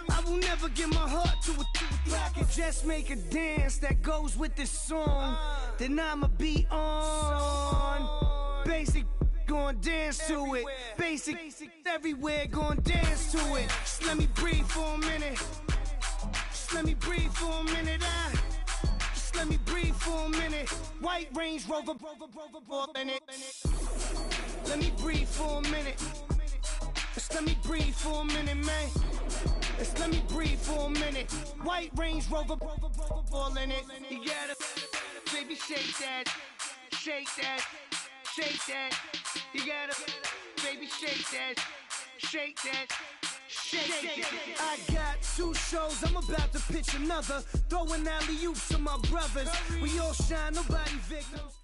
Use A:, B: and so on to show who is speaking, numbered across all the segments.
A: I will never give my heart to a I can just make a dance that goes with this song. Then I'ma be on. Basic, gon' dance to it. Basic, everywhere, gon' dance to it. Just let me breathe for a minute. Just let me breathe for a minute. Just let me breathe for a minute. White Range Rover, in it. Let me breathe for a minute. Just let me breathe for a minute, man. Just let me breathe for a minute. White Range Rover, all in it. You gotta, baby, shake that, shake that, shake that. You gotta, baby, shake that, shake that. Shake it. I got 2 shows, I'm about to pitch another. Throwing alley-oops to my brothers. We all shine, nobody victims.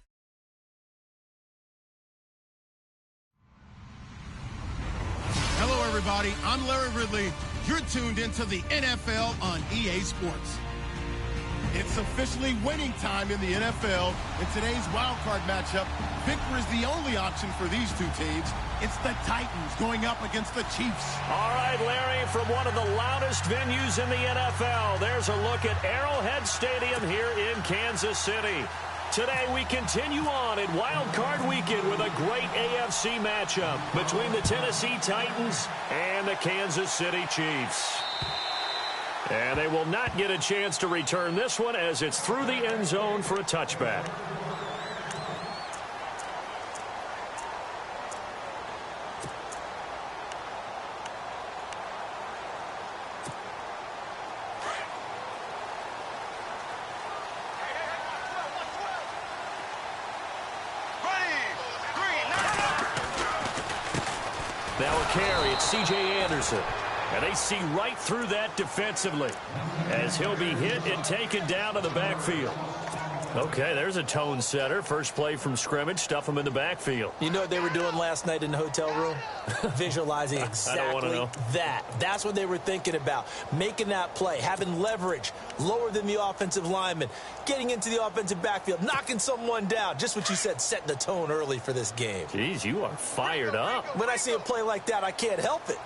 B: Hello, everybody. I'm Larry Ridley. You're tuned into the NFL on EA Sports. It's officially winning time in the NFL. In today's wild card matchup, victory is the only option for these two teams. It's the Titans going up against the Chiefs.
C: All right, Larry, from one of the loudest venues in the NFL, there's a look at Arrowhead Stadium here in Kansas City. Today, we continue on in Wild Card Weekend with a great AFC matchup between the Tennessee Titans and the Kansas City Chiefs. And they will not get a chance to return this one as it's through the end zone for a touchback. Now a carry, it's C.J. Anderson. And they see right through that defensively as he'll be hit and taken down to the backfield. Okay, there's a tone setter. First play from scrimmage, stuff him in the backfield.
D: You know what they were doing last night in the hotel room? Visualizing exactly that. That's what they were thinking about. Making that play, having leverage, lower than the offensive lineman, getting into the offensive backfield, knocking someone down. Just what you said, setting the tone early for this game.
C: Jeez, you are fired up.
D: When I see a play like that, I can't help it.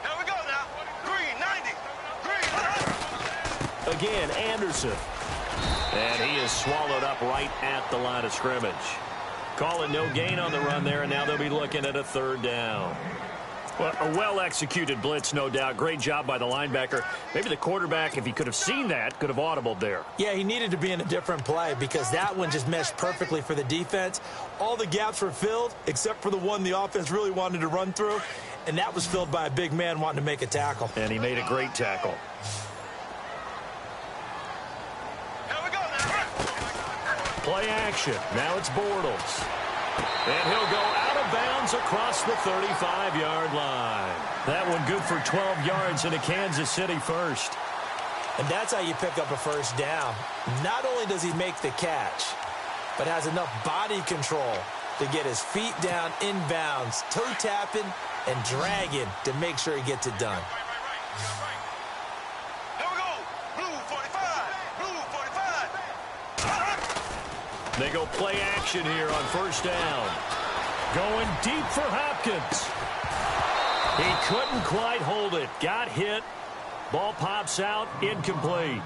E: Here we go now. Green, 90. Green.
C: Again, Anderson. And he is swallowed up right at the line of scrimmage. Call it no gain on the run there, and now they'll be looking at a 3rd down. Well, a well-executed blitz, no doubt. Great job by the linebacker. Maybe the quarterback, if he could have seen that, could have audibled there.
D: Yeah, he needed to be in a different play because that one just meshed perfectly for the defense. All the gaps were filled except for the one the offense really wanted to run through, and that was filled by a big man wanting to make a tackle.
C: And he made a great tackle. Play action. Now it's Bortles. And he'll go out of bounds across the 35-yard line. That one good for 12 yards and a Kansas City first.
D: And that's how you pick up a first down. Not only does he make the catch, but has enough body control to get his feet down inbounds, toe tapping and dragging to make sure he gets it done.
C: They go play action here on first down. Going deep for Hopkins. He couldn't quite hold it. Got hit. Ball pops out. Incomplete.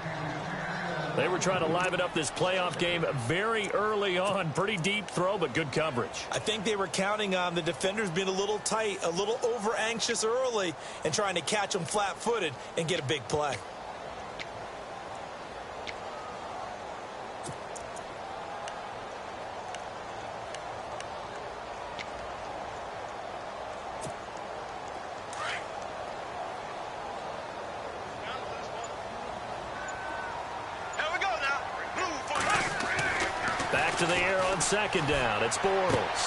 C: They were trying to liven up this playoff game very early on. Pretty deep throw, but good coverage.
D: I think they were counting on the defenders being a little tight, a little over-anxious early, and trying to catch them flat-footed and get a big play.
C: To the air on 2nd down. It's Bortles.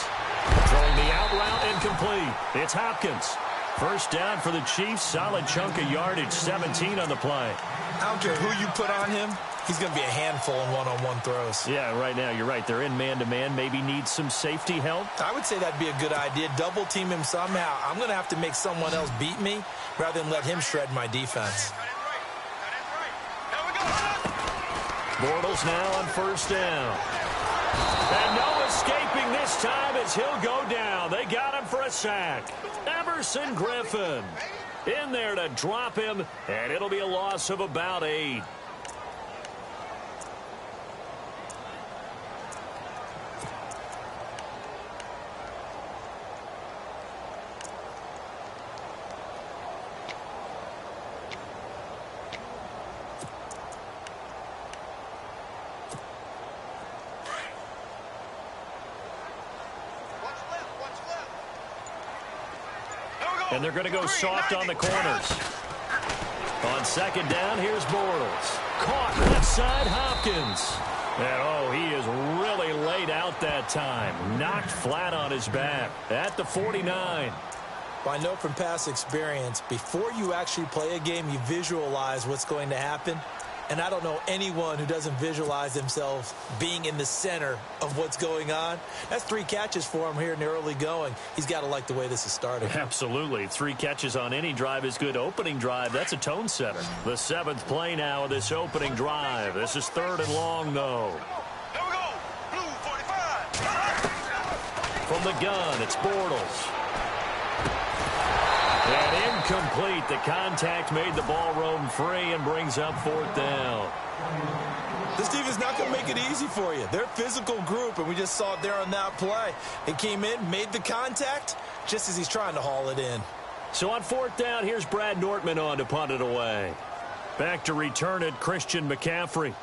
C: Throwing the out route incomplete. It's Hopkins. First down for the Chiefs. Solid chunk of yardage. 17 on the play.
D: I don't care who you put on him. He's going to be a handful in one-on-one throws.
C: Yeah, right now you're right. They're in man-to-man. Maybe need some safety help.
D: I would say that'd be a good idea. Double team him somehow. I'm going to have to make someone else beat me rather than let him shred my defense.
C: Bortles now on first down. And no escaping this time as he'll go down. They got him for a sack. Everson Griffin. In there to drop him, and it'll be a loss of about 8. And they're going to go soft on the corners. On second down, here's Bortles. Caught left side, Hopkins. And, he is really laid out that time. Knocked flat on his back at the 49.
D: Well, I know from past experience, before you actually play a game, you visualize what's going to happen. And I don't know anyone who doesn't visualize themselves being in the center of what's going on. That's 3 catches for him here in the early going. He's got to like the way this is starting.
C: Absolutely. 3 catches on any drive is good. Opening drive, that's a tone setter. The 7th play now of this opening drive. This is 3rd and long, though.
E: Here we go. Blue 45.
C: From the gun, it's Bortles. And incomplete. The contact made the ball roam free and brings up 4th down.
D: This team is not going to make it easy for you. They're a physical group, and we just saw it there on that play. It came in, made the contact, just as he's trying to haul it in.
C: So on 4th down, here's Brad Nortman on to punt it away. Back to return it, Christian McCaffrey.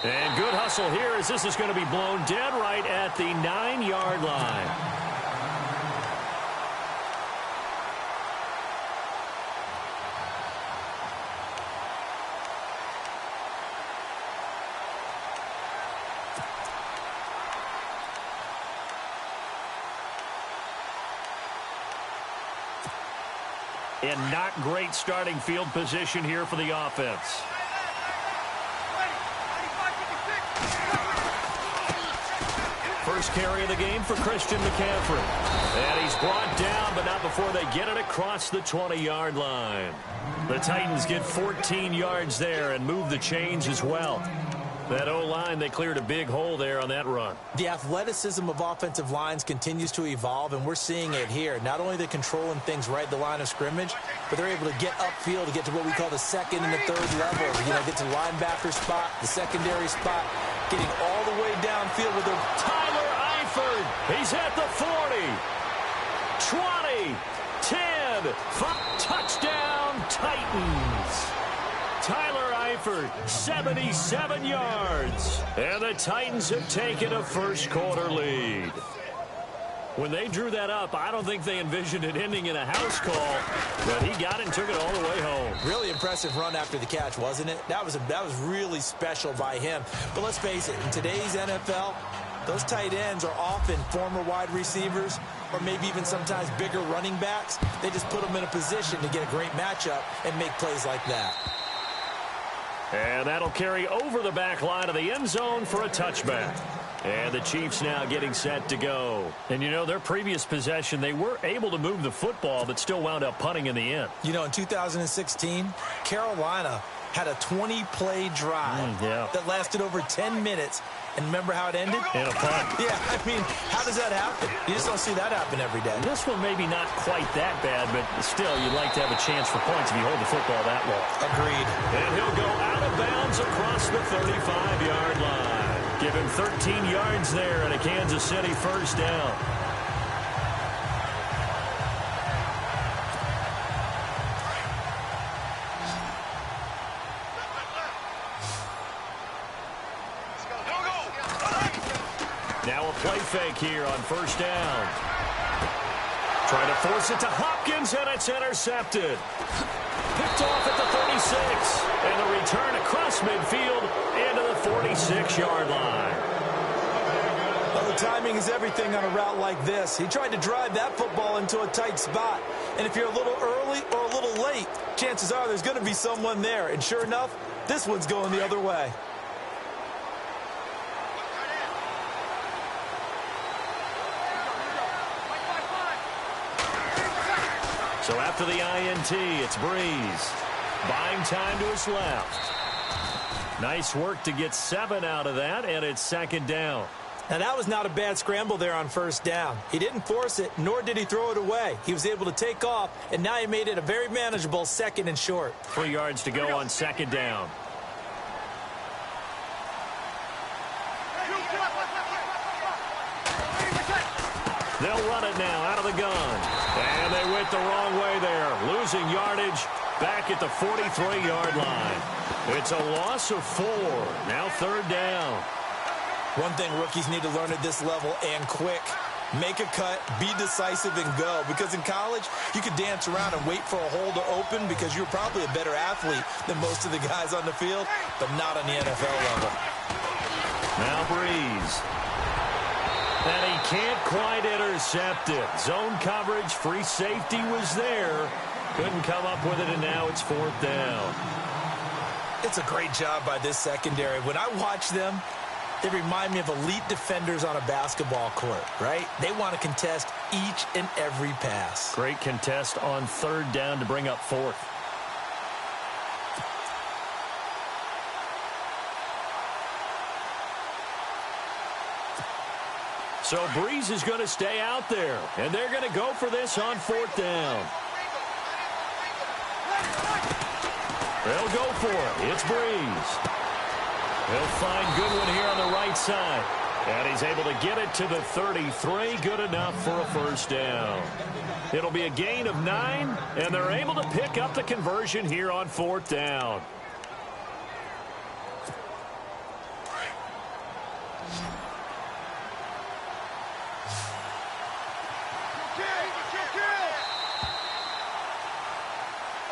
C: And good hustle here as this is going to be blown dead right at the 9-yard line. And not great starting field position here for the offense. First carry of the game for Christian McCaffrey. And he's brought down, but not before they get it across the 20-yard line. The Titans get 14 yards there and move the chains as well. That O-line, they cleared a big hole there on that run.
D: The athleticism of offensive lines continues to evolve, and we're seeing it here. Not only are they controlling things right at the line of scrimmage, but they're able to get upfield to get to what we call the 2nd and the 3rd level. Get to the linebacker spot, the secondary spot, getting all the way downfield with their
C: Tyler Eifert. He's at the 40, 20, 10, 5, touchdown Titans. Tyler Eifert, 77 yards. And the Titans have taken a first-quarter lead. When they drew that up, I don't think they envisioned it ending in a house call, but he got it and took it all the way home.
D: Really impressive run after the catch, wasn't it? That was really special by him. But let's face it, in today's NFL, those tight ends are often former wide receivers or maybe even sometimes bigger running backs. They just put them in a position to get a great matchup and make plays like that.
C: And that'll carry over the back line of the end zone for a touchback. And the Chiefs now getting set to go. And, their previous possession, they were able to move the football, but still wound up punting in the end.
D: In 2016, Carolina had a 20-play drive that lasted over 10 minutes. And remember how it ended?
C: In a punt.
D: Yeah, how does that happen? You just don't see that happen every day.
C: This one maybe not quite that bad, but still, you'd like to have a chance for points if you hold the football that long.
D: Agreed.
C: And he'll go out of bounds across the 35-yard line. Give him 13 yards there and a Kansas City first down. Now a play fake here on first down. Trying to force it to Hopkins, and it's intercepted. Picked off at the 36. And the return across midfield into the 46-yard line.
D: Well, the timing is everything on a route like this. He tried to drive that football into a tight spot. And if you're a little early or a little late, chances are there's going to be someone there. And sure enough, this one's going the other way.
C: So after the INT, it's Breeze. Buying time to his left. Nice work to get 7 out of that, and it's second down.
D: Now, that was not a bad scramble there on first down. He didn't force it, nor did he throw it away. He was able to take off, and now he made it a very manageable 2nd and short.
C: 3 yards to go on second down. They'll run it now out of the gun. And they went the wrong way there, losing yardage back at the 43-yard line. It's a loss of 4. Now 3rd down.
D: One thing rookies need to learn at this level, and quick. Make a cut, be decisive, and go. Because in college, you could dance around and wait for a hole to open because you're probably a better athlete than most of the guys on the field, but not on the NFL level.
C: Now Breeze. And he can't quite intercept it. Zone coverage, free safety was there. Couldn't come up with it, and now it's 4th down.
D: It's a great job by this secondary. When I watch them, they remind me of elite defenders on a basketball court, right? They want to contest each and every pass.
C: Great contest on 3rd down to bring up 4th. So Breeze is going to stay out there, and they're going to go for this on 4th down. They'll go for it. It's Breeze. He'll find Goodwin here on the right side. And he's able to get it to the 33. Good enough for a 1st down. It'll be a gain of 9, and they're able to pick up the conversion here on 4th down.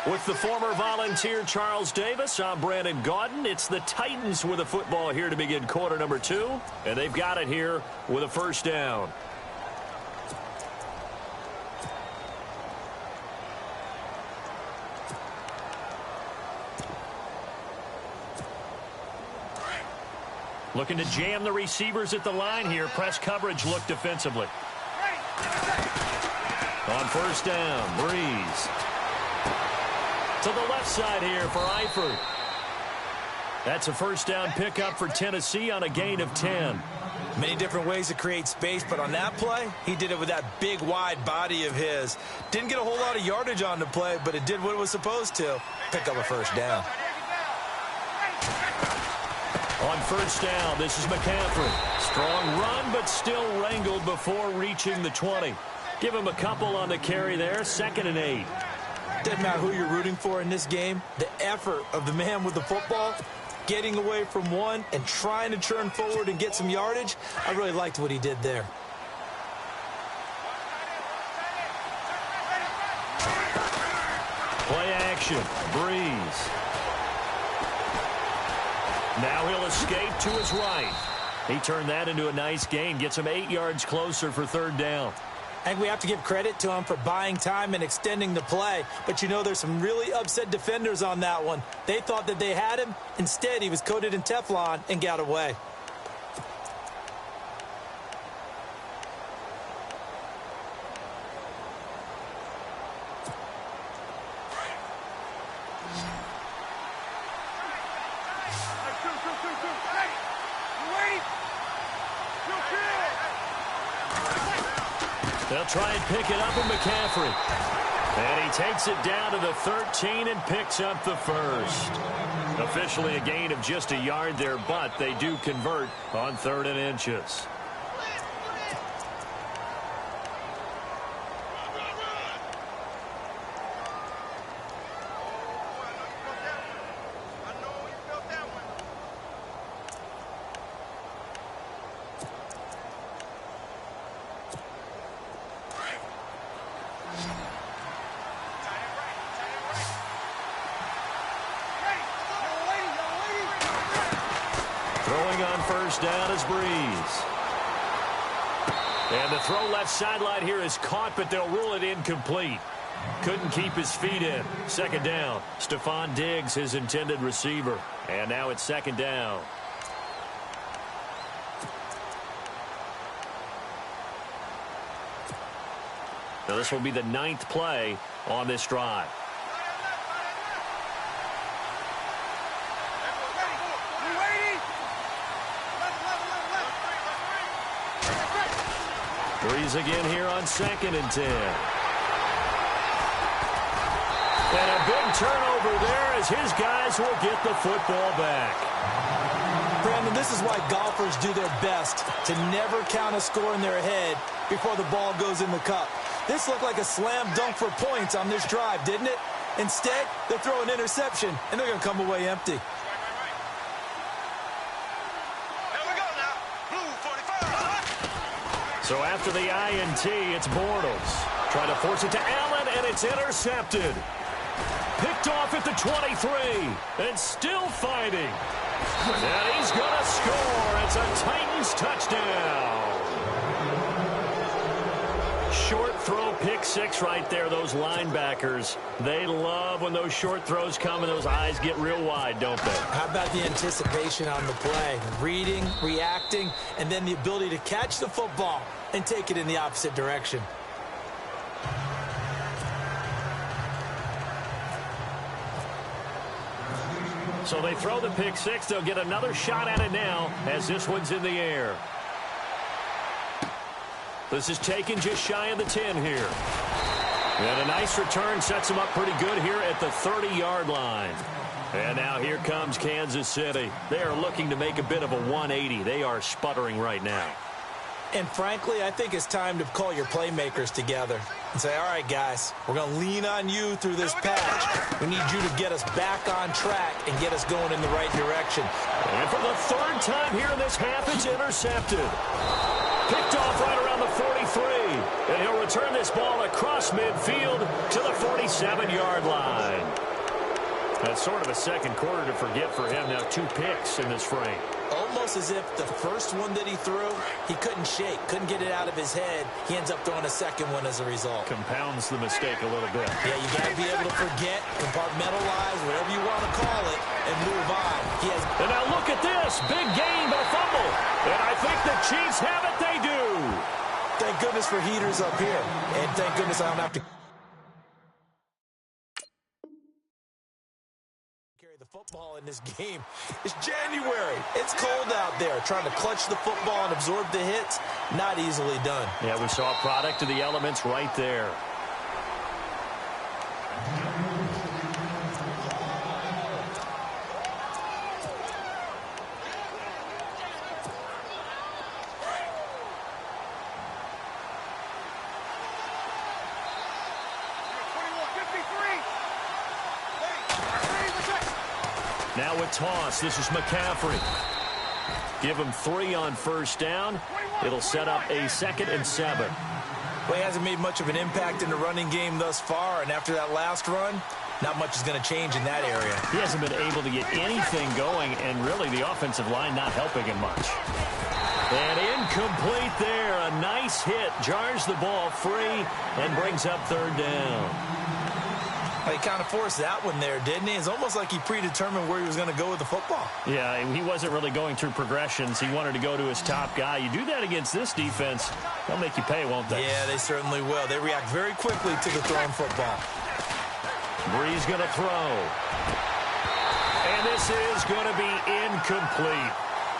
C: With the former Volunteer Charles Davis, I'm Brandon Gaudin. It's the Titans with a football here to begin quarter number 2, and they've got it here with a 1st down. Looking to jam the receivers at the line here. Press coverage look defensively. On 1st down, Breeze. To the left side here for Eifert. That's a 1st down pickup for Tennessee on a gain of 10.
D: Many different ways to create space, but on that play, he did it with that big, wide body of his. Didn't get a whole lot of yardage on the play, but it did what it was supposed to. Pick up a 1st down.
C: On 1st down, this is McCaffrey. Strong run, but still wrangled before reaching the 20. Give him a couple on the carry there. 2nd and 8.
D: Doesn't matter who you're rooting for in this game. The effort of the man with the football, getting away from one and trying to turn forward and get some yardage, I really liked what he did there.
C: Play action. Breeze. Now he'll escape to his right. He turned that into a nice gain. Gets him 8 yards closer for 3rd down.
D: I think we have to give credit to him for buying time and extending the play. But, you know, there's some really upset defenders on that one. They thought that they had him. Instead, he was coated in Teflon and got away.
C: They'll try and pick it up with McCaffrey. And he takes it down to the 13 and picks up the 1st. Officially a gain of just a yard there, but they do convert on 3rd and inches. Throwing on 1st down is Breeze. And the throw left sideline here is caught, but they'll rule it incomplete. Couldn't keep his feet in. 2nd down. Stephon Diggs, his intended receiver. And now it's 2nd down. Now this will be the 9th play on this drive. Breeze again here on 2nd and 10. And a big turnover there as his guys will get the football back.
D: Brandon, this is why golfers do their best to never count a score in their head before the ball goes in the cup. This looked like a slam dunk for points on this drive, didn't it? Instead, they throw an interception, and they're going to come away empty.
C: So after the INT, it's Bortles. Trying to force it to Allen, and it's intercepted. Picked off at the 23, and still fighting. And he's going to score. It's a Titans touchdown. Short throw, pick six right there. Those linebackers, they love when those short throws come and those eyes get real wide, don't they?
D: How about the anticipation on the play? Reading, reacting, and then the ability to catch the football and take it in the opposite direction.
C: So they throw the pick six. They'll get another shot at it now as this one's in the air. This is taken just shy of the 10 here. And a nice return sets them up pretty good here at the 30-yard line. And now here comes Kansas City. They are looking to make a bit of a 180. They are sputtering right now.
D: And frankly, I think it's time to call your playmakers together and say, all right, guys, we're going to lean on you through this patch. We need you to get us back on track and get us going in the right direction.
C: And for the third time here in this half, it's intercepted. Picked off right around the 43. And he'll return this ball across midfield to the 47-yard line. That's sort of a second quarter to forget for him. Now 2 picks in this frame.
D: Almost as if the first one that he threw, he couldn't shake, couldn't get it out of his head. He ends up throwing a second one as a result.
C: Compounds the mistake a little bit.
D: Yeah, you got to be able to forget, compartmentalize, whatever you want to call it, and move on.
C: And now look at this. Big gain, but a fumble. And I think the Chiefs have it. They do.
D: Thank goodness for heaters up here. And thank goodness I don't have to the football in this game. It's January. It's cold out there. Trying to clutch the football and absorb the hits, not easily done.
C: Yeah, we saw a product of the elements right there. Now with toss, this is McCaffrey. Give him 3 on first down. It'll set up a 2nd and 7.
D: Well, he hasn't made much of an impact in the running game thus far, and after that last run, not much is going to change in that area.
C: He hasn't been able to get anything going, and really the offensive line not helping him much. And incomplete there. A nice hit. Jars the ball free and brings up 3rd down.
D: He kind of forced that one there, didn't he? It's almost like he predetermined where he was going to go with the football.
C: Yeah, he wasn't really going through progressions. He wanted to go to his top guy. You do that against this defense, they'll make you pay, won't they?
D: Yeah, they certainly will. They react very quickly to the thrown football.
C: Breeze going to throw. And this is going to be incomplete.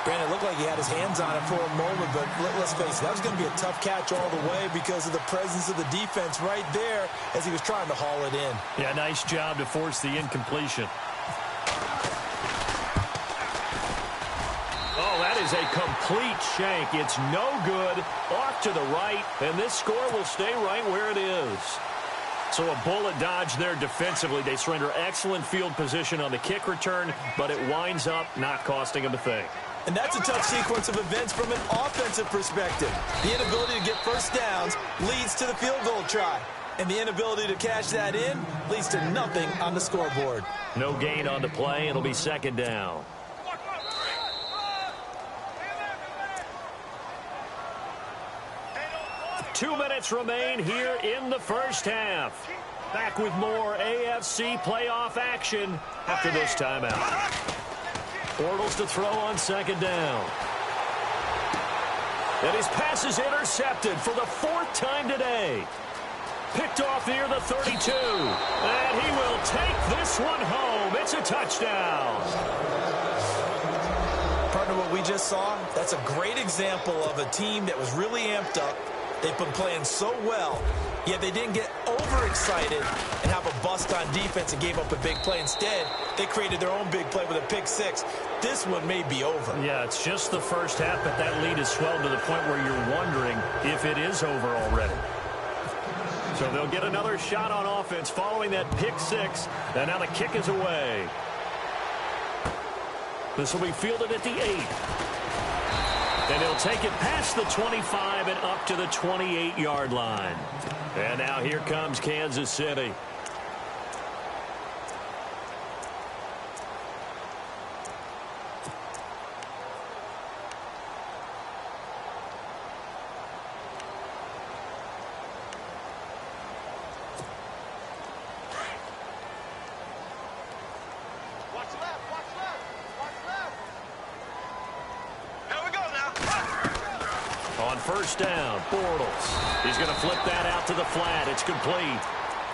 D: Brandon, it looked like he had his hands on it for a moment, but let's face it, that was going to be a tough catch all the way because of the presence of the defense right there as he was trying to haul it in.
C: Yeah, nice job to force the incompletion. Oh, that is a complete shank. It's no good. Off to the right, and this score will stay right where it is. So a bullet dodge there defensively. They surrender excellent field position on the kick return, but it winds up not costing them a thing.
D: And that's a tough sequence of events from an offensive perspective. The inability to get first downs leads to the field goal try. And the inability to cash that in leads to nothing on the scoreboard.
C: No gain on the play. It'll be 2nd down. Two minutes remain here in the first half. Back with more AFC playoff action after this timeout. Bortles to throw on 2nd down. And his pass is intercepted for the 4th time today. Picked off near the 32. And he will take this one home. It's a touchdown.
D: Partner, what we just saw, that's a great example of a team that was really amped up, They've been playing so well, yet they didn't get overexcited and have a bust on defense and gave up a big play. Instead, they created their own big play with a pick six. This one may be over.
C: Yeah, it's just the first half, but that lead has swelled to the point where you're wondering if it is over already. So they'll get another shot on offense following that pick six. And now the kick is away. This will be fielded at the 8. And he'll take it past the 25 and up to the 28-yard line. And now here comes Kansas City. First down, Bortles. He's going to flip that out to the flat. It's complete.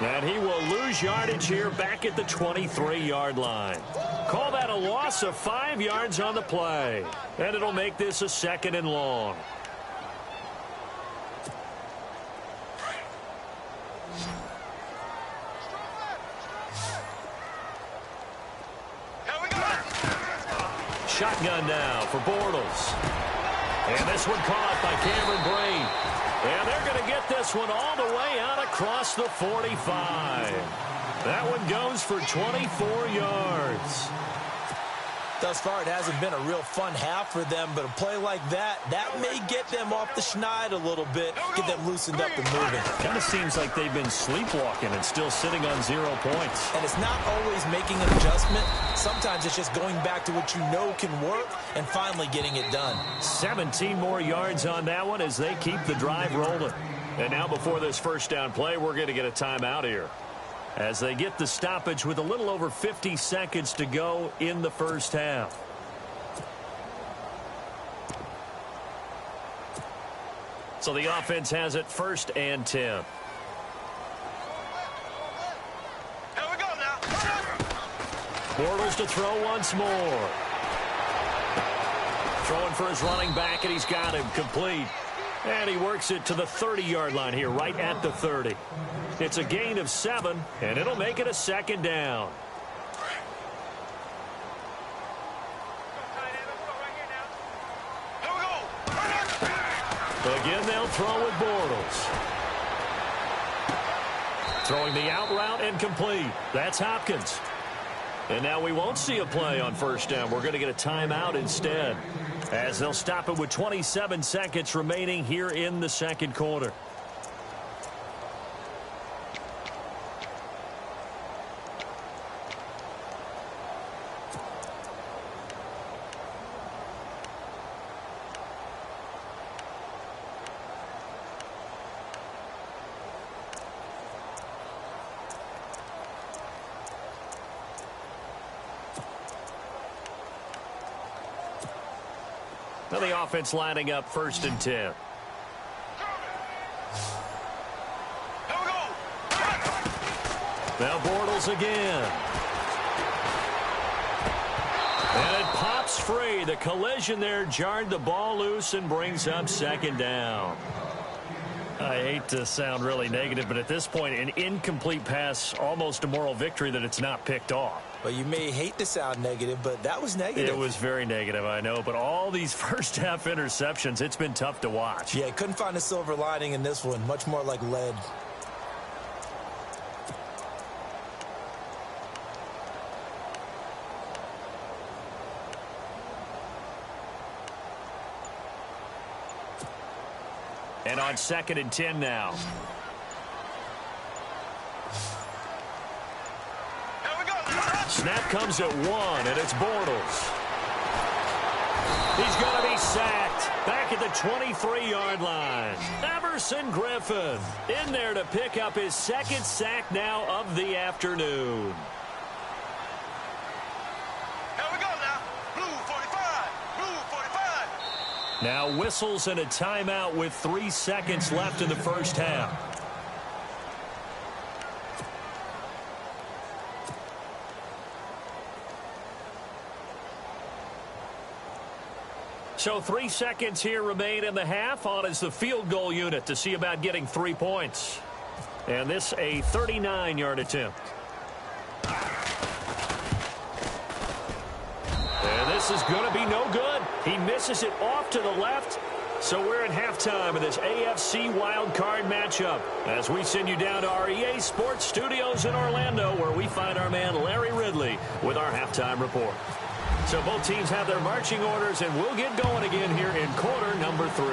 C: And he will lose yardage here back at the 23-yard line. Call that a loss of 5 yards on the play. And it'll make this a 2nd and long. Shotgun now for Bortles. And this one caught by Cameron Braid. And they're going to get this one all the way out across the 45. That one goes for 24 yards.
D: Thus far, it hasn't been a real fun half for them, but a play like that may get them off the schneid a little bit, get them loosened up and moving.
C: Kind of seems like they've been sleepwalking and still sitting on 0 points.
D: And it's not always making an adjustment. Sometimes it's just going back to what you know can work and finally getting it done.
C: 17 more yards on that one as they keep the drive rolling. And now before this first down play, we're going to get a timeout here, as they get the stoppage with a little over 50 seconds to go in the first half. So the offense has it 1st and 10.
E: Here we go now.
C: Bortles to throw once more. Throwing for his running back, and he's got him complete. And he works it to the 30-yard line here, right at the 30. It's a gain of 7, and it'll make it a 2nd down. Again, they'll throw with Bortles. Throwing the out route and complete. That's Hopkins. And now we won't see a play on first down. We're going to get a timeout instead, as they'll stop it with 27 seconds remaining here in the second quarter. Now the offense lining up 1st and 10.
E: Here we go.
C: Now Bortles again. And it pops free. The collision there jarred the ball loose and brings up 2nd down. I hate to sound really negative, but at this point, an incomplete pass, almost a moral victory that it's not picked off.
D: Well, you may hate to sound negative, but that was negative.
C: It was very negative, I know. But all these first-half interceptions, it's been tough to watch.
D: Yeah, couldn't find a silver lining in this one. Much more like lead.
C: And on 2nd and 10 now. Snap comes at 1, and it's Bortles. He's going to be sacked back at the 23-yard line. Everson Griffin in there to pick up his 2nd sack now of the afternoon.
E: Here we go now. Blue 45. Blue 45.
C: Now whistles and a timeout with 3 seconds left in the first half. So 3 seconds here remain in the half. On is the field goal unit to see about getting 3 points. And this a 39-yard attempt. And this is going to be no good. He misses it off to the left. So we're at halftime of this AFC wildcard matchup as we send you down to our EA Sports Studios in Orlando, where we find our man Larry Ridley with our halftime report. So both teams have their marching orders, and we'll get going again here in quarter number 3.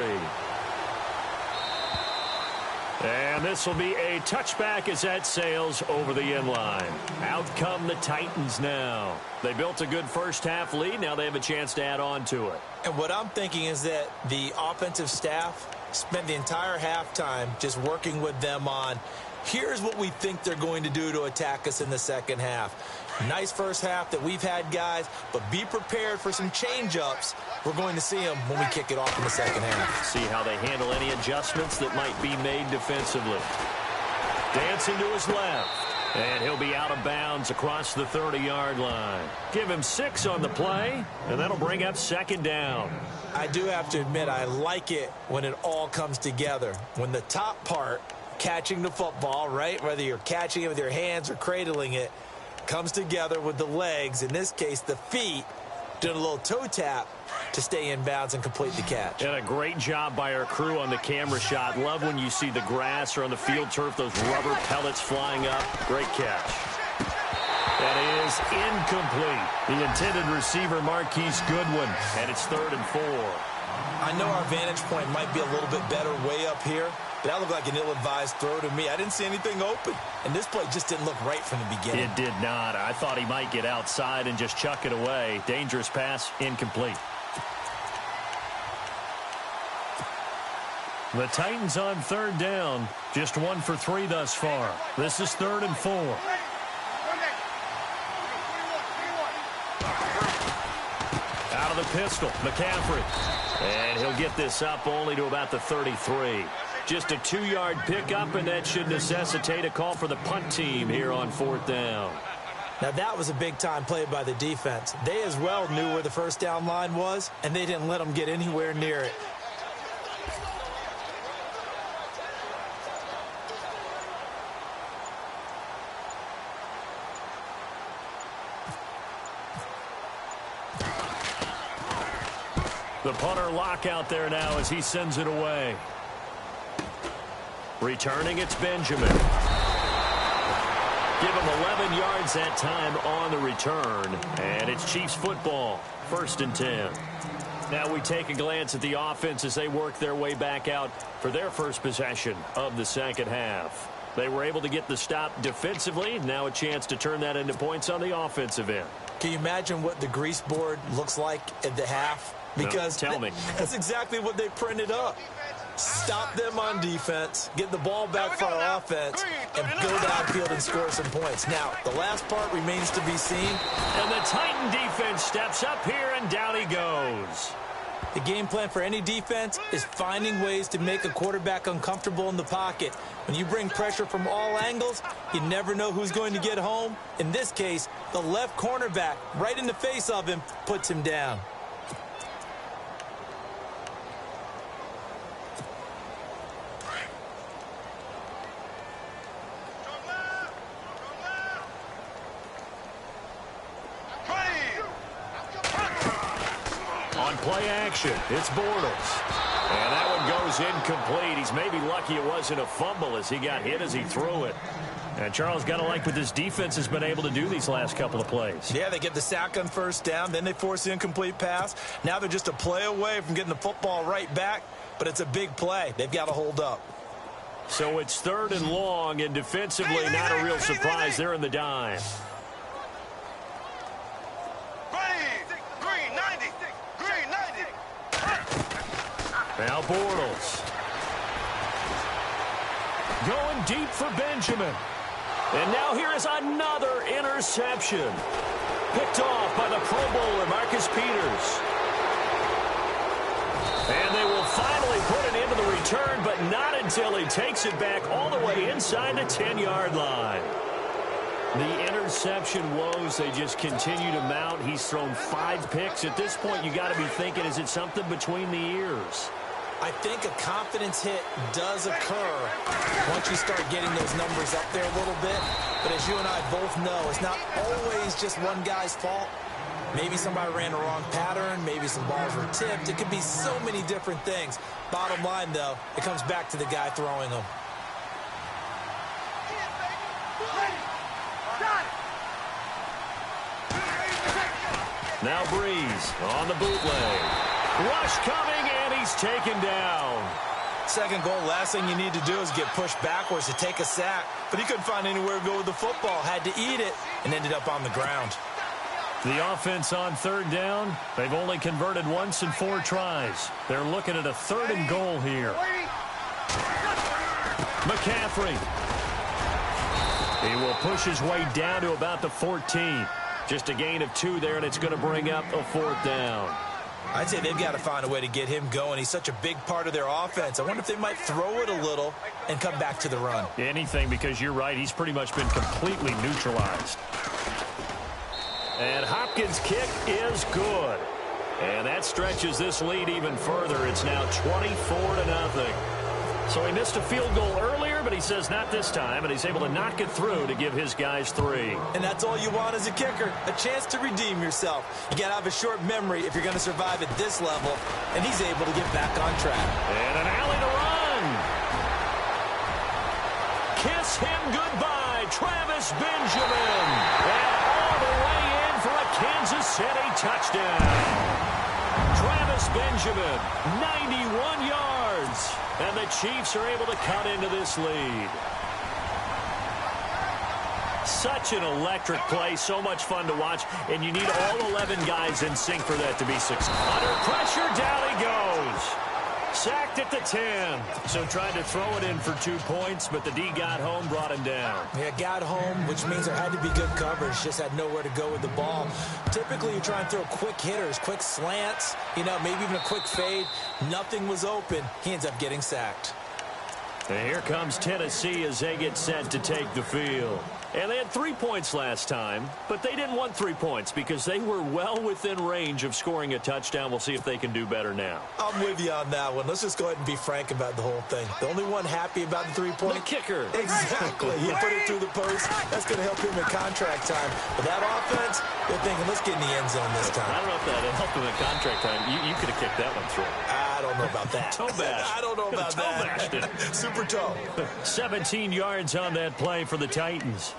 C: And this will be a touchback as that sails over the end line. Out come the Titans now. They built a good first-half lead. Now they have a chance to add on to it.
D: And what I'm thinking is that the offensive staff spent the entire halftime just working with them on, here's what we think they're going to do to attack us in the second half. Nice first half that we've had, guys, but be prepared for some change-ups. We're going to see them when we kick it off in the second half.
C: See how they handle any adjustments that might be made defensively. Dancing to his left. And he'll be out of bounds across the 30-yard line. Give him 6 on the play, and that'll bring up second down.
D: I do have to admit, I like it when it all comes together. When the top part, catching the football, right, whether you're catching it with your hands or cradling it, comes together with the legs, in this case the feet, doing a little toe tap to stay in bounds and complete the catch.
C: And a great job by our crew on the camera shot. Love when you see the grass or on the field turf, those rubber pellets flying up. Great catch. That is incomplete. The intended receiver, Marquise Goodwin, and it's 3rd and 4.
D: I know our vantage point might be a little bit better way up here, but that looked like an ill-advised throw to me. I didn't see anything open, and this play just didn't look right from the beginning.
C: It did not. I thought he might get outside and just chuck it away. Dangerous pass, incomplete. The Titans on 3rd down, just 1 for 3 thus far. This is 3rd and 4. Out of the pistol, McCaffrey. And he'll get this up only to about the 33. Just a 2-yard pickup, and that should necessitate a call for the punt team here on 4th down.
D: Now, that was a big-time play by the defense. They as well knew where the first down line was, and they didn't let them get anywhere near it.
C: The punter lock out there now as he sends it away. Returning, it's Benjamin. Give him 11 yards that time on the return. And it's Chiefs football, 1st and 10. Now we take a glance at the offense as they work their way back out for their first possession of the second half. They were able to get the stop defensively. Now a chance to turn that into points on the offensive end.
D: Can you imagine what the grease board looks like at the half? Because
C: no, tell me.
D: That's exactly what they printed up. Stop them on defense, get the ball back for our offense, and go downfield and score some points. Now, the last part remains to be seen.
C: And the Titan defense steps up here, and down he goes.
D: The game plan for any defense is finding ways to make a quarterback uncomfortable in the pocket. When you bring pressure from all angles, you never know who's going to get home. In this case, the left cornerback, right in the face of him, puts him down.
C: Play action. It's Bortles. And that one goes incomplete. He's maybe lucky it wasn't a fumble as he got hit as he threw it. And Charles, got to like what this defense has been able to do these last couple of plays.
D: Yeah, they get the sack on 1st down, then they force the incomplete pass. Now they're just a play away from getting the football right back, but it's a big play. They've got to hold up.
C: So it's 3rd and long, and defensively not a real surprise. They're in the dime. Now Bortles. Going deep for Benjamin. And now here is another interception. Picked off by the Pro Bowler, Marcus Peters. And they will finally put it into the return, but not until he takes it back all the way inside the 10-yard line. The interception woes, they just continue to mount. He's thrown 5 picks. At this point, you got to be thinking, is it something between the ears?
D: I think a confidence hit does occur once you start getting those numbers up there a little bit. But as you and I both know, it's not always just one guy's fault. Maybe somebody ran the wrong pattern. Maybe some balls were tipped. It could be so many different things. Bottom line, though, it comes back to the guy throwing them.
C: Now Breeze on the bootleg. Rush coming, and he's taken down.
D: Second goal, last thing you need to do is get pushed backwards to take a sack. But he couldn't find anywhere to go with the football. Had to eat it and ended up on the ground.
C: The offense on third down, they've only converted once in 4 tries. They're looking at a 3rd and goal here. McCaffrey. He will push his way down to about the 14. Just a gain of 2 there, and it's going to bring up a 4th down.
D: I'd say they've got to find a way to get him going. He's such a big part of their offense. I wonder if they might throw it a little and come back to the run.
C: Anything, because you're right. He's pretty much been completely neutralized. And Hopkins' kick is good. And that stretches this lead even further. It's now 24-0. So he missed a field goal earlier, but he says not this time, and he's able to knock it through to give his guys 3.
D: And that's all you want as a kicker, a chance to redeem yourself. You got to have a short memory if you're going to survive at this level, and he's able to get back on track.
C: And an alley to run. Kiss him goodbye, Travis Benjamin. And all the way in for a Kansas City touchdown. Travis Benjamin, 91 yards. And the Chiefs are able to cut into this lead. Such an electric play, so much fun to watch, and you need all 11 guys in sync for that to be successful. Under pressure, down he goes. Sacked at the 10. So tried to throw it in for 2 points, but the D got home, brought him down.
D: Yeah, got home, which means there had to be good coverage. Just had nowhere to go with the ball. Typically, you try and throw quick hitters, quick slants, maybe even a quick fade. Nothing was open. He ends up getting sacked.
C: And here comes Tennessee as they get set to take the field. And they had 3 points last time, but they didn't want 3 points because they were well within range of scoring a touchdown. We'll see if they can do better now.
D: I'm with you on that one. Let's just go ahead and be frank about the whole thing. The only one happy about the 3-point?
C: The kicker.
D: Exactly. He put it through the post. That's going to help him in contract time. But that offense, they're thinking, let's get in the end zone this time.
C: I don't know if that helped him in contract time. You could have kicked that one through.
D: I don't know about that.
C: Toe bash.
D: I don't know about that.
C: Toe bashed it.
D: Super toe.
C: 17 yards on that play for the Titans.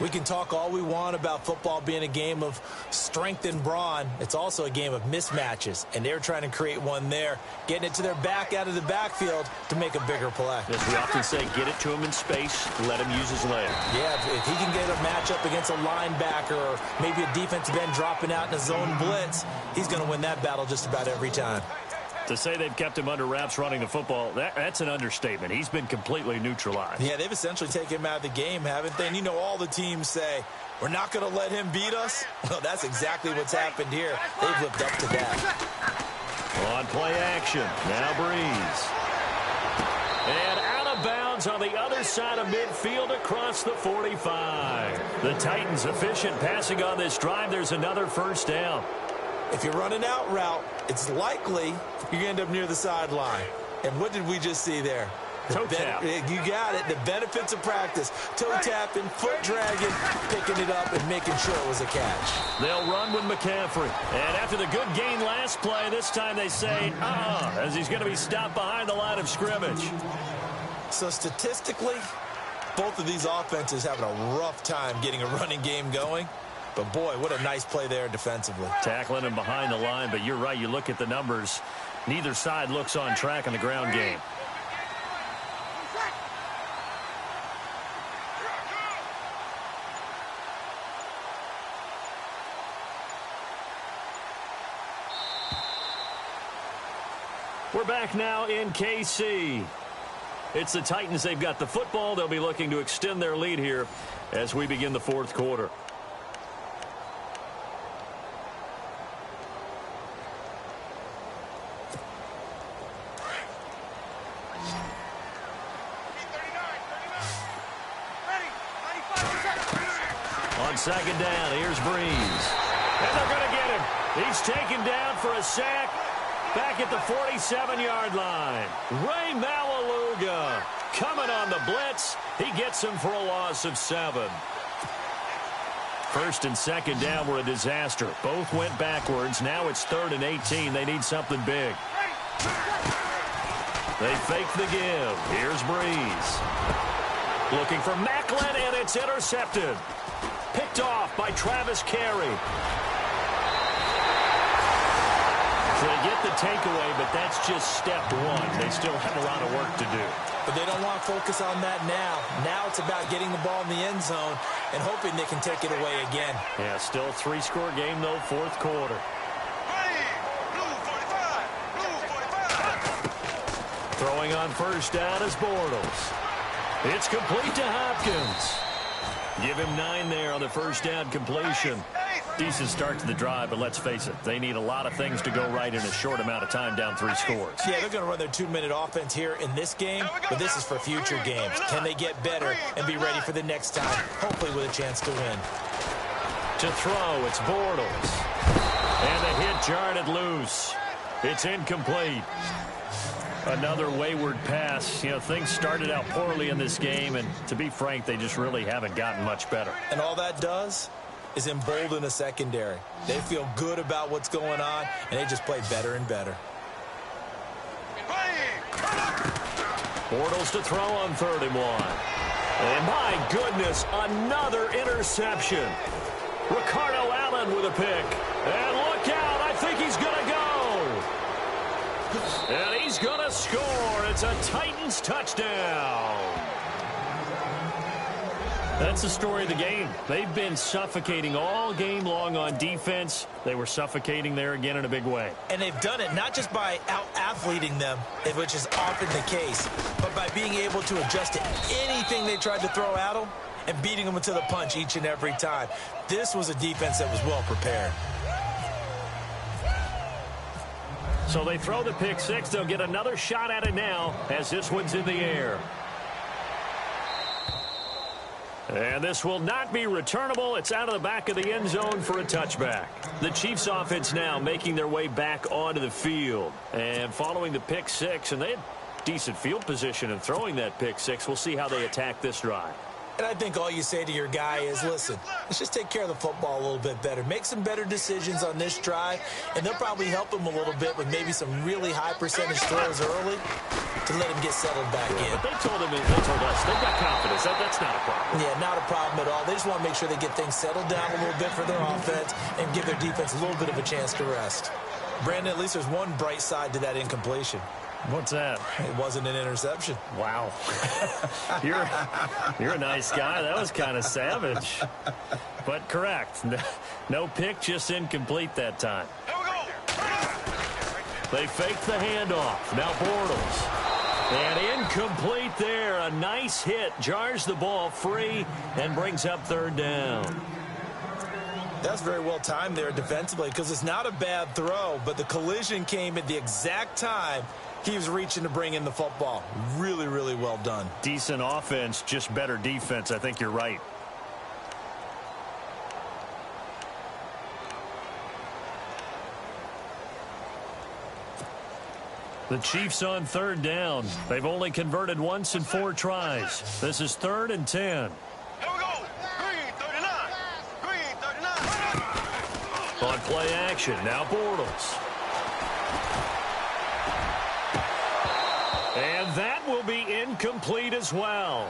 D: We can talk all we want about football being a game of strength and brawn. It's also a game of mismatches, and they're trying to create one there, getting it to their back out of the backfield to make a bigger play.
C: As we often say, get it to him in space, let him use his leg.
D: Yeah, if he can get a matchup against a linebacker or maybe a defensive end dropping out in a zone blitz, he's going to win that battle just about every time.
C: To say they've kept him under wraps running the football, that's an understatement. He's been completely neutralized.
D: Yeah, they've essentially taken him out of the game, haven't they? And all the teams say, we're not going to let him beat us. Well, that's exactly what's happened here. They've lived up to that.
C: On play action, now Breeze. And out of bounds on the other side of midfield across the 45. The Titans efficient passing on this drive. There's another first down.
D: If you run an out route, it's likely you're going to end up near the sideline. And what did we just see there?
C: Toe tap.
D: You got it. The benefits of practice. Toe tapping, foot dragging, picking it up, and making sure it was a catch.
C: They'll run with McCaffrey. And after the good gain last play, this time they say, as he's going to be stopped behind the line of scrimmage.
D: So statistically, both of these offenses having a rough time getting a running game going. But, boy, what a nice play there defensively.
C: Tackling him behind the line, but you're right. You look at the numbers. Neither side looks on track in the ground game. We're back now in KC. It's the Titans. They've got the football. They'll be looking to extend their lead here as we begin the fourth quarter. second down. Here's Breeze. And they're going to get him. He's taken down for a sack back at the 47-yard line. Ray Malaluga coming on the blitz. He gets him for a loss of 7. First and second down were a disaster. Both went backwards. Now it's 3rd and 18. They need something big. They fake the give. Here's Breeze. Looking for Macklin, and it's intercepted. Picked off by Travis Carey. So they get the takeaway, but that's just step one. They still have a lot of work to do.
D: But they don't want to focus on that now. Now it's about getting the ball in the end zone and hoping they can take it away again.
C: Yeah, still 3-score game, though, 4th quarter. Throwing on first down is Bortles. It's complete to Hopkins. Give him 9 there on the first down completion. Decent start to the drive, but let's face it, they need a lot of things to go right in a short amount of time down 3 scores.
D: Yeah, they're going to run their 2-minute offense here in this game, but this is for future games. Can they get better and be ready for the next time, hopefully with a chance to win?
C: To throw, it's Bortles. And the hit jarred it loose. It's incomplete. Another wayward pass. You know, things started out poorly in this game, and to be frank, they just really haven't gotten much better.
D: And all that does is embolden a secondary. They feel good about what's going on, and they just play better and better.
C: Bortles to throw on 3rd and 1. And my goodness, another interception. Ricardo Allen with a pick. And look out, I think he's going to go. And he's going to score. It's a Titans touchdown. That's the story of the game. They've been suffocating all game long on defense. They were suffocating there again in a big way.
D: And they've done it not just by out-athleting them, which is often the case, but by being able to adjust to anything they tried to throw at them and beating them to the punch each and every time. This was a defense that was well prepared.
C: So they throw the pick 6. They'll get another shot at it now as this one's in the air. And this will not be returnable. It's out of the back of the end zone for a touchback. The Chiefs offense now making their way back onto the field. And following the pick 6, and they had decent field position in throwing that pick 6. We'll see how they attack this drive.
D: And I think all you say to your guy is, listen, let's just take care of the football a little bit better. Make some better decisions on this drive, and they'll probably help him a little bit with maybe some really high percentage throws early to let him get settled back in.
C: But they told us, they've got confidence. That's not a problem.
D: Yeah, not a problem at all. They just want to make sure they get things settled down a little bit for their offense and give their defense a little bit of a chance to rest. Brandon, at least there's one bright side to that incompletion.
C: What's that?
D: It wasn't an interception.
C: Wow. You're a nice guy. That was kind of savage. But correct. No pick, just incomplete that time. They fake the handoff. Now Bortles. And incomplete there. A nice hit. Jars the ball free and brings up 3rd down.
D: That's very well timed there defensively because it's not a bad throw, but the collision came at the exact time he was reaching to bring in the football. Really, really well done.
C: Decent offense, just better defense. I think you're right. The Chiefs on 3rd down. They've only converted once in 4 tries. This is 3rd and 10.
E: Here we go. Green 39. Green 39.
C: On play action, now Bortles. And that will be incomplete as well.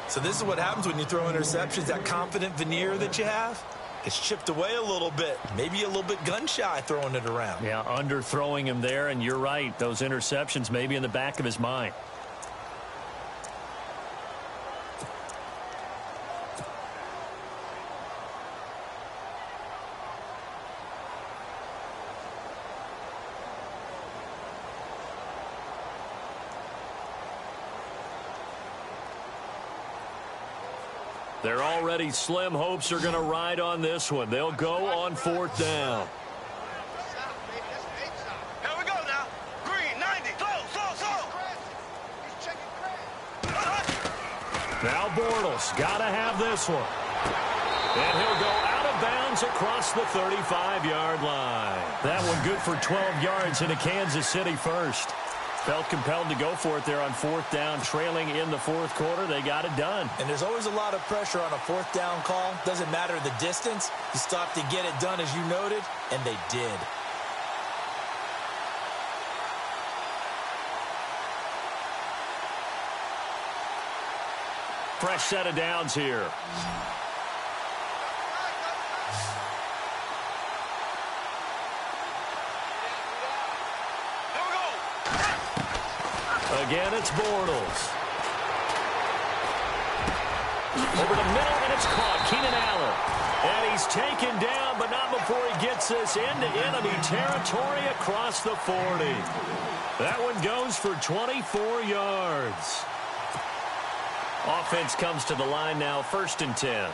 D: So this is what happens when you throw interceptions. That confident veneer that you have, it's chipped away a little bit. Maybe a little bit gun-shy throwing it around.
C: Yeah, underthrowing him there, and you're right. Those interceptions may be in the back of his mind. They're already slim hopes are going to ride on this one. They'll go on 4th down.
E: Here we go now. Green 90. Slow.
C: Now Bortles got to have this one. And he'll go out of bounds across the 35-yard line. That one good for 12 yards into Kansas City first. Felt compelled to go for it there on 4th down, trailing in the 4th quarter. They got it done.
D: And there's always a lot of pressure on a 4th down call. Doesn't matter the distance. You stop to get it done, as you noted, and they did.
C: Fresh set of downs here. Again, it's Bortles. Over the middle, and it's caught. Keenan Allen. And he's taken down, but not before he gets this into enemy territory across the 40. That one goes for 24 yards. Offense comes to the line now, 1st and 10.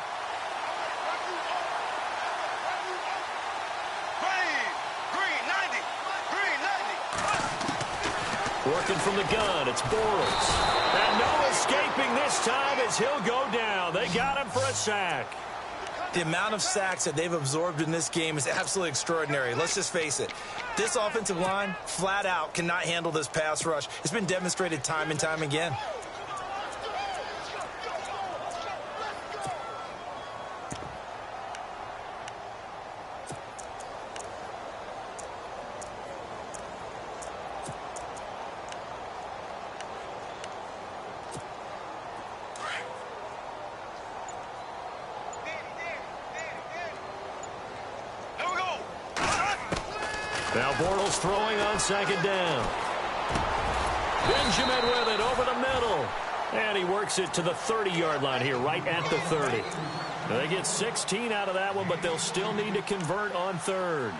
C: Working from the gun, it's Bortles. And no escaping this time as he'll go down. They got him for a sack.
D: The amount of sacks that they've absorbed in this game is absolutely extraordinary. Let's just face it. This offensive line, flat out, cannot handle this pass rush. It's been demonstrated time and time again.
C: Now Bortles throwing on 2nd down. Benjamin with it over the middle. And he works it to the 30-yard line here, right at the 30. They get 16 out of that one, but they'll still need to convert on 3rd.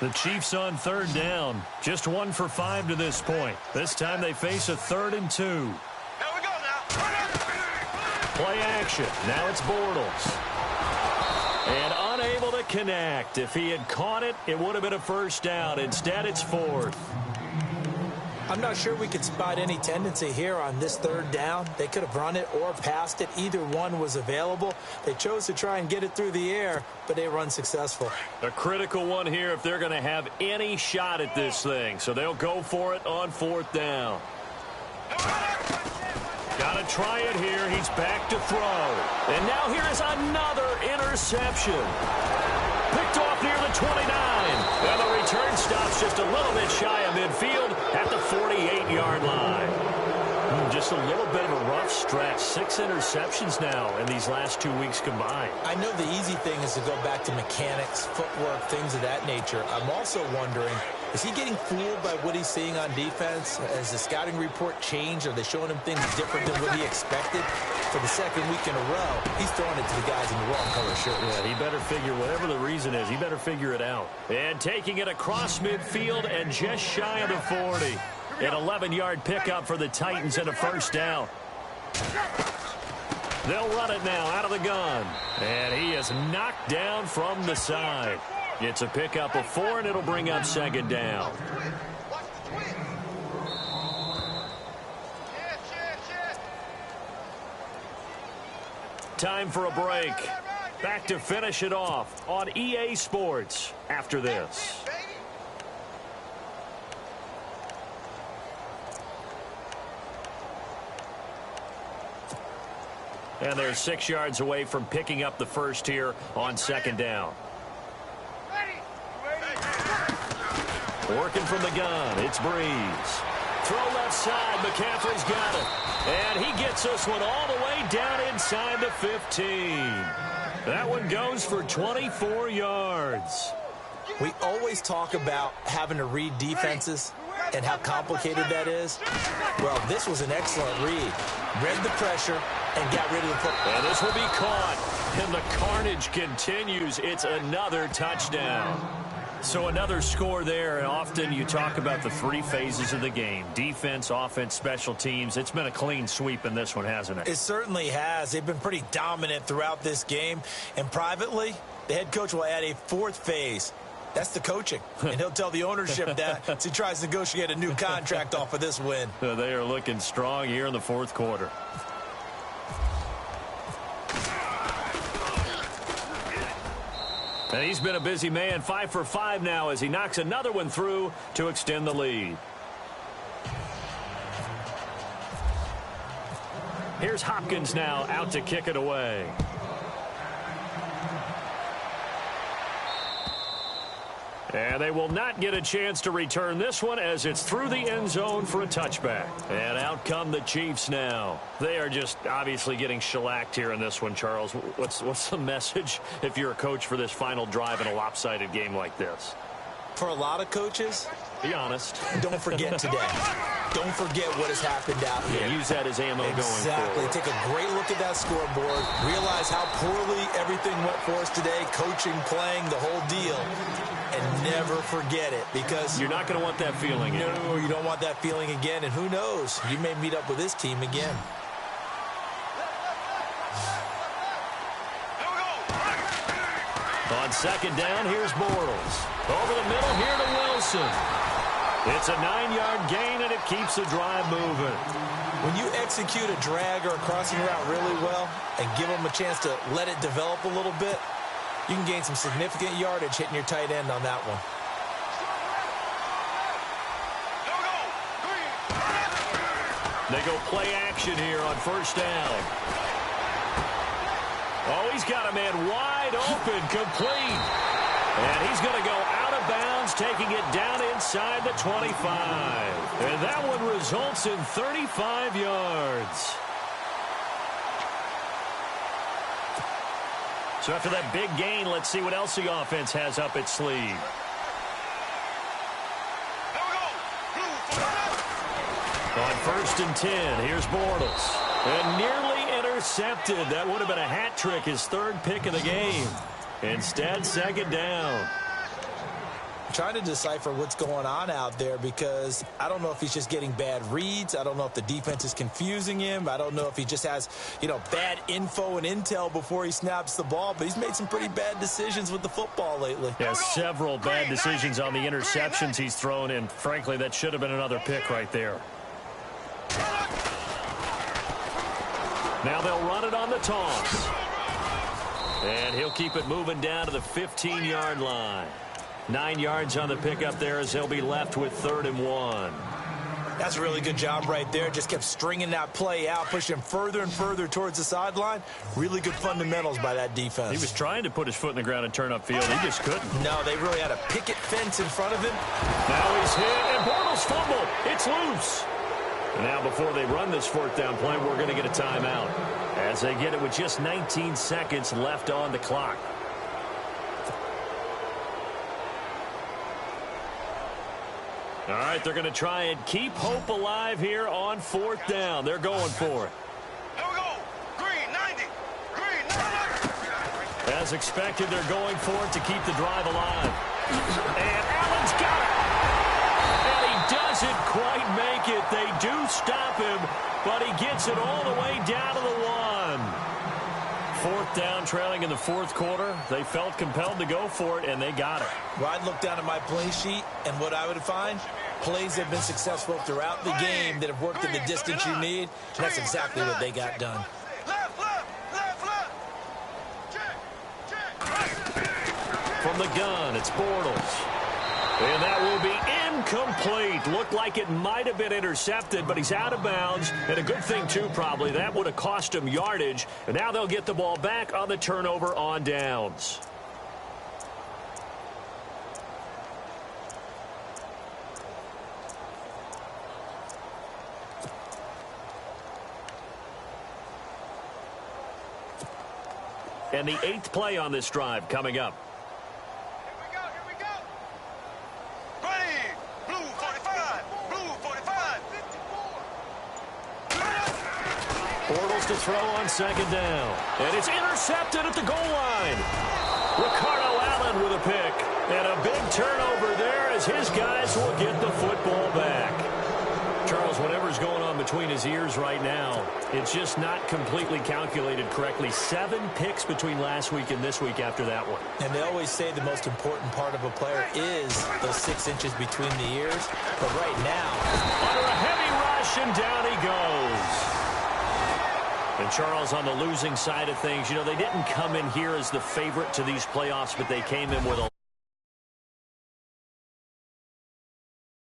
C: The Chiefs on 3rd down. Just 1 for 5 to this point. This time they face a 3rd and 2.
E: Here we go now.
C: Play action. Now it's Bortles. And unable to connect. If he had caught it, it would have been a 1st down. Instead, it's 4th.
D: I'm not sure we could spot any tendency here on this 3rd down. They could have run it or passed it. Either one was available. They chose to try and get it through the air, but they were unsuccessful.
C: A critical one here if they're going to have any shot at this thing. So they'll go for it on 4th down. Got to try it here. He's back to throw. And now here is another interception. Picked off near the 29. And the return stops just a little bit shy of midfield at the 48-yard line. Just a little bit of a rough stretch. 6 interceptions now in these last 2 weeks combined.
D: I know the easy thing is to go back to mechanics, footwork, things of that nature. I'm also wondering, is he getting fooled by what he's seeing on defense? Has the scouting report changed? Are they showing him things different than what he expected? For the 2nd week in a row, he's throwing it to the guys in the wrong color shirts.
C: Yeah, he better figure, whatever the reason is, he better figure it out. And taking it across midfield and just shy of the 40. An 11-yard pickup for the Titans and a 1st down. They'll run it now out of the gun. And he is knocked down from the side. It's a pickup of 4, and it'll bring up 2nd down. Time for a break. Back to finish it off on EA Sports after this. And they're 6 yards away from picking up the first here on 2nd down. Working from the gun, it's Breeze. Throw left side, McCaffrey's got it. And he gets this one all the way down inside the 15. That one goes for 24 yards.
D: We always talk about having to read defenses and how complicated that is. Well, this was an excellent read. Read the pressure and got rid of the football.
C: And this will be caught. And the carnage continues. It's another touchdown. So another score there, and often you talk about the 3 phases of the game. Defense, offense, special teams. It's been a clean sweep in this one, hasn't it?
D: It certainly has. They've been pretty dominant throughout this game. And privately, the head coach will add a 4th phase. That's the coaching. And he'll tell the ownership that as he tries to negotiate a new contract off of this win.
C: They are looking strong here in the fourth quarter. And he's been a busy man, 5 for 5 now as he knocks another one through to extend the lead. Here's Hopkins now out to kick it away. And they will not get a chance to return this one as it's through the end zone for a touchback. And out come the Chiefs now. They are just obviously getting shellacked here in this one, Charles. What's the message if you're a coach for this final drive in a lopsided game like this?
D: For a lot of coaches,
C: be honest.
D: Don't forget today. Don't forget what has happened out here.
C: Yeah, use that as ammo going forward.
D: Exactly. Take a great look at that scoreboard. Realize how poorly everything went for us today. Coaching, playing, the whole deal. And never forget it, because
C: you're not going to want that feeling again.
D: No, you don't want that feeling again. And who knows? You may meet up with this team again.
C: On second down, here's Bortles. Over the middle here to Wilson. It's a 9-yard gain, and it keeps the drive moving.
D: When you execute a drag or a crossing route really well and give them a chance to let it develop a little bit, you can gain some significant yardage hitting your tight end on that one.
C: They go play action here on first down. Oh, he's got a man wide open, complete. And he's going to go out of bounds, taking it down inside the 25. And that one results in 35 yards. So after that big gain, let's see what else the offense has up its sleeve. On first and 10, here's Bortles. And nearly intercepted. That would have been a hat trick, his third pick of the game. Instead, second down.
D: I'm trying to decipher what's going on out there, because I don't know if he's just getting bad reads. I don't know if the defense is confusing him. I don't know if he just has, bad info and intel before he snaps the ball. But he's made some pretty bad decisions with the football lately.
C: Yeah, several bad decisions on the interceptions he's thrown in. Frankly, that should have been another pick right there. Now they'll run it on the toss. And he'll keep it moving down to the 15-yard line. 9 yards on the pickup there as they'll be left with 3rd and 1.
D: That's a really good job right there. Just kept stringing that play out, pushing him further and further towards the sideline. Really good fundamentals by that defense.
C: He was trying to put his foot in the ground and turn upfield. He just couldn't.
D: No, they really had a picket fence in front of him.
C: Now he's hit, and Bortles fumbled. It's loose. And now before they run this 4th down play, we're going to get a timeout as they get it with just 19 seconds left on the clock. All right, they're going to try and keep hope alive here on 4th down. They're going for it.
E: Here we go. Green 90. Green 90.
C: As expected, they're going for it to keep the drive alive. And Allen's got it. And he doesn't quite make it. They do stop him, but he gets it all the way down to the 1. 4th down, trailing in the 4th quarter. They felt compelled to go for it, and they got it.
D: Well, I'd look down at my play sheet, and what I would find, plays that have been successful throughout the game that have worked in the distance you need. And that's exactly what they got done.
C: From the gun, it's Bortles. And that will be incomplete. Looked like it might have been intercepted, but he's out of bounds. And a good thing, too, probably. That would have cost him yardage. And now they'll get the ball back on the turnover on downs. And the 8th play on this drive coming up. Bortles to throw on second down. And it's intercepted at the goal line. Ricardo Allen with a pick. And a big turnover there as his guys will get the football back. Charles, whatever's going on between his ears right now. It's just not completely calculated correctly. 7 picks between last week and this week after that one. And they always say the most important part of a player is those 6 inches between the ears. But right now, under a heavy rush, and down he goes. And Charles, on the losing side of things, you know, they didn't come in here as the favorite to these playoffs, but they came in with a